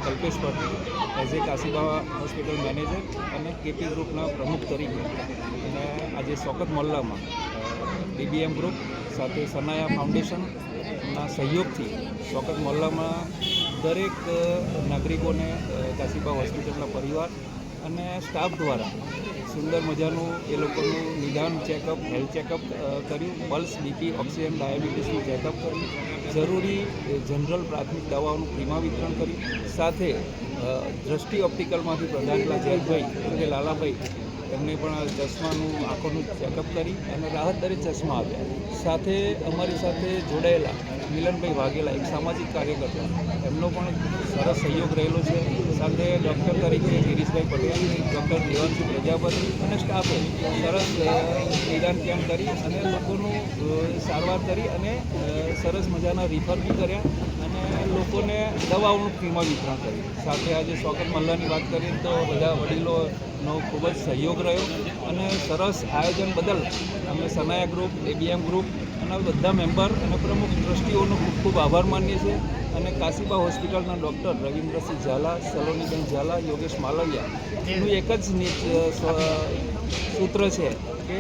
Kalpesh Bhatt as a Kashiba hospital manager અને KP ગ્રુપના પ્રમુખ તરીકે અને આજે શોકત મોહલ્લામાં ડીબીએમ ગ્રુપ સાથે સનાયા ફાઉન્ડેશનના સહયોગથી શોકત મોહલ્લામાં દરેક નાગરિકોને કાશીબા હોસ્પિટલના પરિવાર અને સ્ટાફ દ્વારા સુંદર મજાનું એ લોકોનું નિદાન ચેકઅપ, હેલ્થ ચેકઅપ કર્યું, પલ્સ, બીપી, ઓક્સિજન, ડાયાબિટીસનું ચેકઅપ કર્યું, જરૂરી જનરલ પ્રાથમિક દવાઓનું ફ્રીમાં વિતરણ કર્યું. સાથે દ્રષ્ટિ ઓપ્ટિકલમાંથી પ્રધાનલા જયભાઈ એટલે લાલાભાઈ એમને પણ ચશ્માનું આંખોનું ચેકઅપ કરી અને રાહત દરે ચશ્મા આપ્યા. સાથે અમારી સાથે જોડાયેલા મિલનભાઈ વાઘેલા એક સામાજિક કાર્યકર્તા એમનો પણ સરસ સહયોગ રહેલો છે. સાથે ડૉક્ટર તરીકે ગિરીશભાઈ પટેલ, ડૉક્ટર દેવાંશુ પ્રજાપતિ અને સ્ટાફે સરસ નિદાન કેમ્પ કરી અને લોકોનું સારવાર કરી અને સરસ મજાના રિફર બી કર્યા અને લોકોને દવાઓનું ફ્રીમાં વિતરણ કર્યું. સાથે આજે શોકત મોહલ્લાની વાત કરીએ તો બધા વડીલોનો ખૂબ જ સહયોગ રહ્યો અને સરસ આયોજન બદલ અમે સનાયા ગ્રુપ, ડીબીએમ ગ્રુપ અને બધા મેમ્બર અને પ્રમુખ ટ્રસ્ટીઓનો ખૂબ ખૂબ આભાર માનીએ છીએ. અને કાશીબા હોસ્પિટલના ડૉક્ટર રવિન્દ્રસિંહ ઝાલા, સલોનીબેન ઝાલા, યોગેશ માલવિયા એનું એક જ સૂત્ર છે કે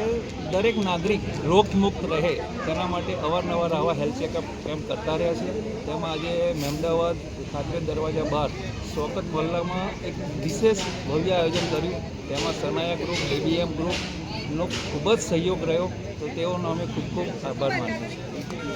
દરેક નાગરિક રોગમુક્ત રહે તેના માટે અવારનવાર આવા હેલ્થ ચેકઅપ કેમ્પ કરતા રહ્યા છે. તેમાં આજે મહેમદાવાદ ખાતે દરવાજા બહાર શોકત મોહલ્લામાં એક વિશેષ ભવ્ય આયોજન કર્યું. તેમાં સનાયા ગ્રુપ, ડીબીએમ ગ્રુપનો ખૂબ જ સહયોગ રહ્યો, તો તેઓનો અમે ખૂબ ખૂબ આભાર માનીએ છીએ.